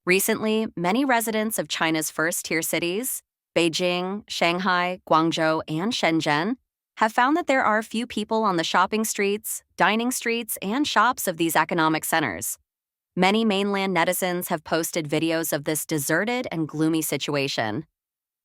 Recently, many residents of China's first-tier cities, Beijing, Shanghai, Guangzhou, and Shenzhen, have found that there are few people on the shopping streets, dining streets, and shops of these economic centers. Many mainland netizens have posted videos of this deserted and gloomy situation.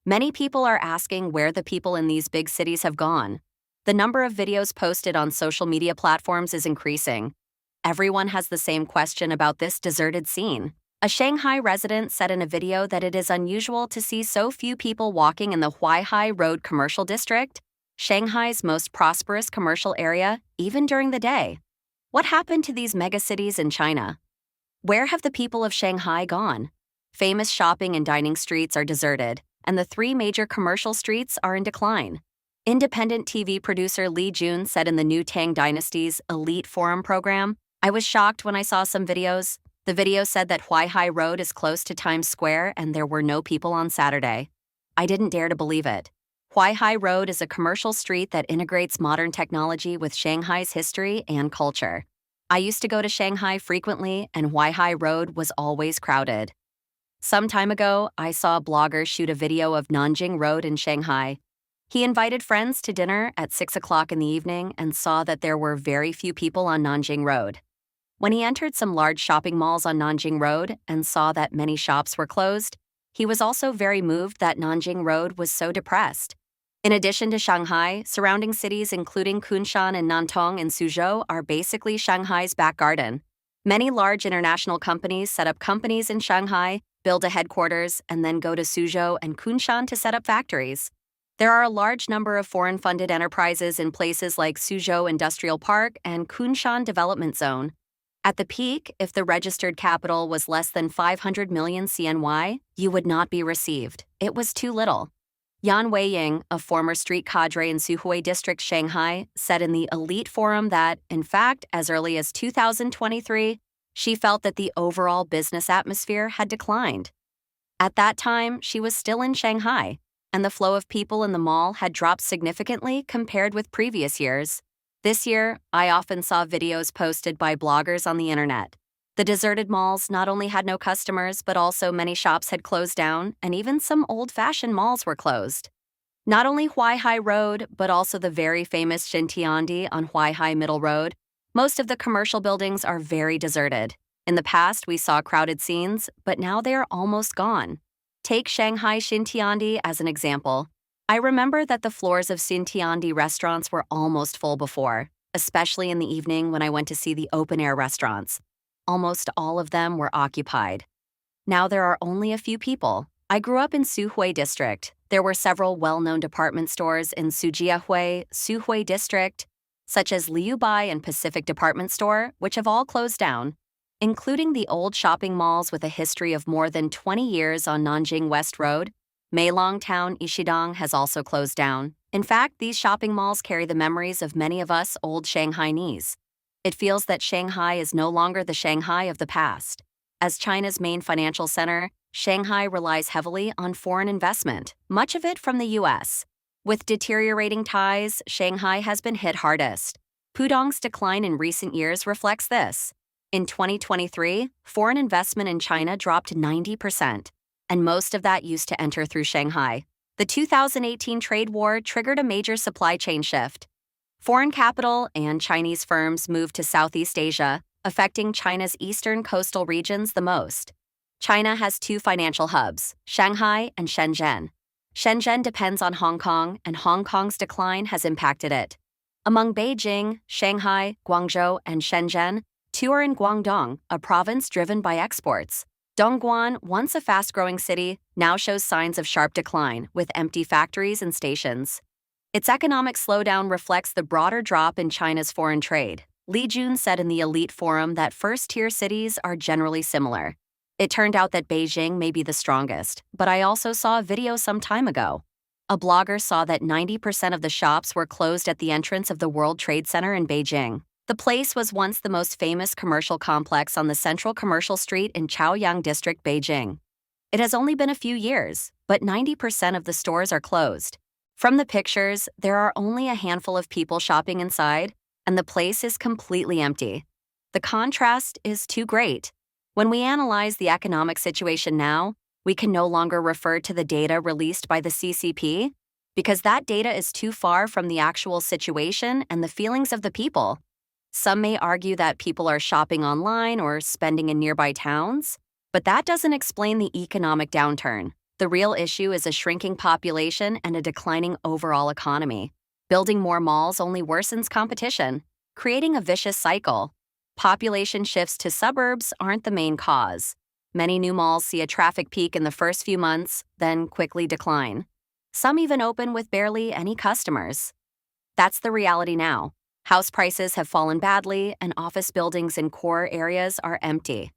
Many people are asking where the people in these big cities have gone. The number of videos posted on social media platforms is increasing. Everyone has the same question about this deserted scene. A Shanghai resident said in a video that it is unusual to see so few people walking in the Huaihai Road commercial district, Shanghai's most prosperous commercial area, even during the day. What happened to these megacities in China? Where have the people of Shanghai gone? Famous shopping and dining streets are deserted, and the three major commercial streets are in decline. Independent TV producer Li Jun said in the new Tang Dynasty's Elite Forum program, "I was shocked when I saw some videos. The video said that Huaihai Road is close to Times Square and there were no people on Saturday. I didn't dare to believe it." Huaihai Road is a commercial street that integrates modern technology with Shanghai's history and culture. I used to go to Shanghai frequently, and Huaihai Road was always crowded. Some time ago, I saw a blogger shoot a video of Nanjing Road in Shanghai. He invited friends to dinner at 6 o'clock in the evening and saw that there were very few people on Nanjing Road. When he entered some large shopping malls on Nanjing Road and saw that many shops were closed, he was also very moved that Nanjing Road was so depressed. In addition to Shanghai, surrounding cities including Kunshan and Nantong and Suzhou are basically Shanghai's back garden. Many large international companies set up companies in Shanghai, build a headquarters, and then go to Suzhou and Kunshan to set up factories. There are a large number of foreign-funded enterprises in places like Suzhou Industrial Park and Kunshan Development Zone. At the peak, if the registered capital was less than 500 million CNY, you would not be received. It was too little. Yan Weiying, a former street cadre in Suhui District, Shanghai, said in the Elite Forum that, in fact, as early as 2023, she felt that the overall business atmosphere had declined. At that time, she was still in Shanghai, and the flow of people in the mall had dropped significantly compared with previous years. This year, I often saw videos posted by bloggers on the internet. The deserted malls not only had no customers, but also many shops had closed down, and even some old-fashioned malls were closed. Not only Huaihai Road, but also the very famous Xintiandi on Huaihai Middle Road, most of the commercial buildings are very deserted. In the past, we saw crowded scenes, but now they are almost gone. Take Shanghai Xintiandi as an example. I remember that the floors of Xintiandi restaurants were almost full before, especially in the evening when I went to see the open-air restaurants. Almost all of them were occupied. Now there are only a few people. I grew up in Suhui District. There were several well-known department stores in Sujiahui, Suhui District, such as Liubai and Pacific Department Store, which have all closed down, including the old shopping malls with a history of more than 20 years on Nanjing West Road. Meilong Town Ishidang has also closed down. In fact, these shopping malls carry the memories of many of us old Shanghainese. It feels that Shanghai is no longer the Shanghai of the past. As China's main financial center, Shanghai relies heavily on foreign investment, much of it from the U.S. With deteriorating ties, Shanghai has been hit hardest. Pudong's decline in recent years reflects this. In 2023, foreign investment in China dropped 90%, and most of that used to enter through Shanghai. The 2018 trade war triggered a major supply chain shift. Foreign capital and Chinese firms moved to Southeast Asia, affecting China's eastern coastal regions the most. China has two financial hubs, Shanghai and Shenzhen. Shenzhen depends on Hong Kong, and Hong Kong's decline has impacted it. Among Beijing, Shanghai, Guangzhou, and Shenzhen, two are in Guangdong, a province driven by exports. Dongguan, once a fast-growing city, now shows signs of sharp decline, with empty factories and stations. Its economic slowdown reflects the broader drop in China's foreign trade. Li Jun said in the Elite Forum that first-tier cities are generally similar. It turned out that Beijing may be the strongest, but I also saw a video some time ago. A blogger saw that 90% of the shops were closed at the entrance of the World Trade Center in Beijing. The place was once the most famous commercial complex on the central commercial street in Chaoyang District, Beijing. It has only been a few years, but 90% of the stores are closed. From the pictures, there are only a handful of people shopping inside, and the place is completely empty. The contrast is too great. When we analyze the economic situation now, we can no longer refer to the data released by the CCP because that data is too far from the actual situation and the feelings of the people. Some may argue that people are shopping online or spending in nearby towns, but that doesn't explain the economic downturn. The real issue is a shrinking population and a declining overall economy. Building more malls only worsens competition, creating a vicious cycle. Population shifts to suburbs aren't the main cause. Many new malls see a traffic peak in the first few months, then quickly decline. Some even open with barely any customers. That's the reality now. House prices have fallen badly, and office buildings in core areas are empty.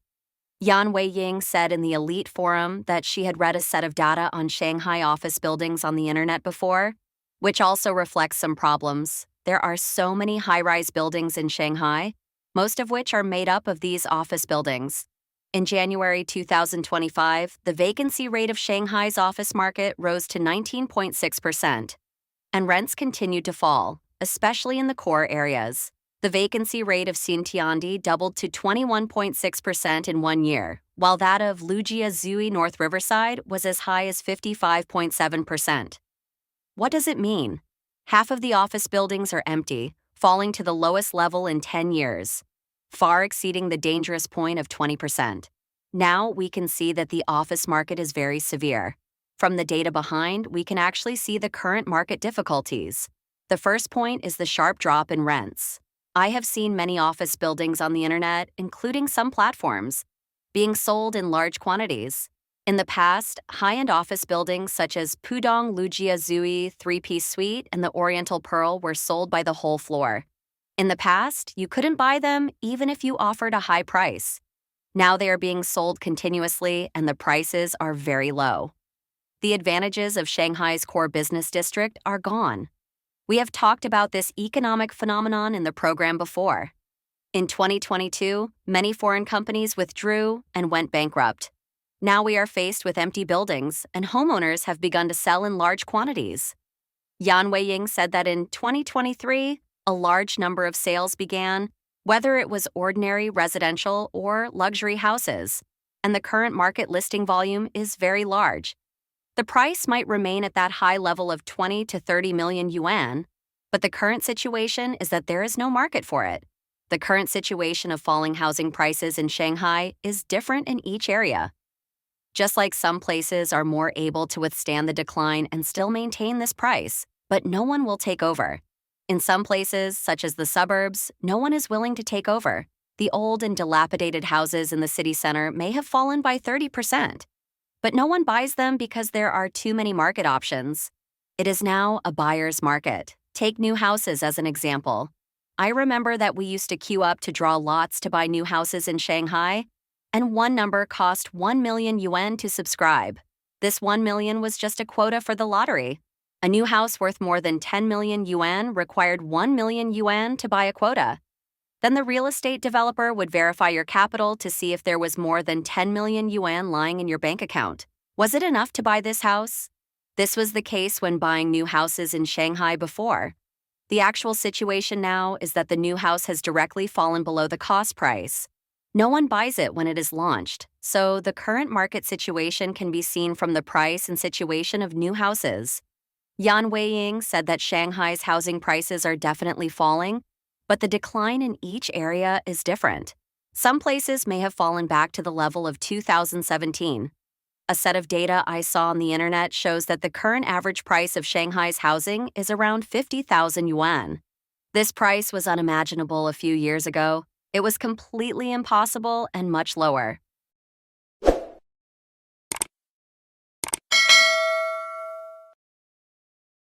Yan Weiying said in the Elite Forum that she had read a set of data on Shanghai office buildings on the internet before, which also reflects some problems. There are so many high-rise buildings in Shanghai, most of which are made up of these office buildings. In January 2025, the vacancy rate of Shanghai's office market rose to 19.6%, and rents continued to fall, especially in the core areas. The vacancy rate of Xintiandi doubled to 21.6% in 1 year, while that of Lujia Zhui North Riverside was as high as 55.7%. What does it mean? Half of the office buildings are empty, falling to the lowest level in 10 years, far exceeding the dangerous point of 20%. Now we can see that the office market is very severe. From the data behind, we can actually see the current market difficulties. The first point is the sharp drop in rents. I have seen many office buildings on the internet, including some platforms, being sold in large quantities. In the past, high-end office buildings such as Pudong Lujia Zhui 3-piece suite and the Oriental Pearl were sold by the whole floor. In the past, you couldn't buy them even if you offered a high price. Now they are being sold continuously and the prices are very low. The advantages of Shanghai's core business district are gone. We have talked about this economic phenomenon in the program before. In 2022, many foreign companies withdrew and went bankrupt. Now we are faced with empty buildings, and homeowners have begun to sell in large quantities. Yan Weiying said that in 2023, a large number of sales began, whether it was ordinary residential or luxury houses, and the current market listing volume is very large. The price might remain at that high level of 20 to 30 million yuan, but the current situation is that there is no market for it. The current situation of falling housing prices in Shanghai is different in each area. Just like some places are more able to withstand the decline and still maintain this price, but no one will take over. In some places, such as the suburbs, no one is willing to take over. The old and dilapidated houses in the city center may have fallen by 30%. But no one buys them because there are too many market options. It is now a buyer's market. Take new houses as an example. I remember that we used to queue up to draw lots to buy new houses in Shanghai, and one number cost 1 million yuan to subscribe. This 1 million was just a quota for the lottery. A new house worth more than 10 million yuan required 1 million yuan to buy a quota. Then the real estate developer would verify your capital to see if there was more than 10 million yuan lying in your bank account. Was it enough to buy this house? This was the case when buying new houses in Shanghai before. The actual situation now is that the new house has directly fallen below the cost price. No one buys it when it is launched, so the current market situation can be seen from the price and situation of new houses. Yan Weiying said that Shanghai's housing prices are definitely falling, but the decline in each area is different. Some places may have fallen back to the level of 2017. A set of data I saw on the internet shows that the current average price of Shanghai's housing is around 50,000 yuan. This price was unimaginable a few years ago. It was completely impossible and much lower.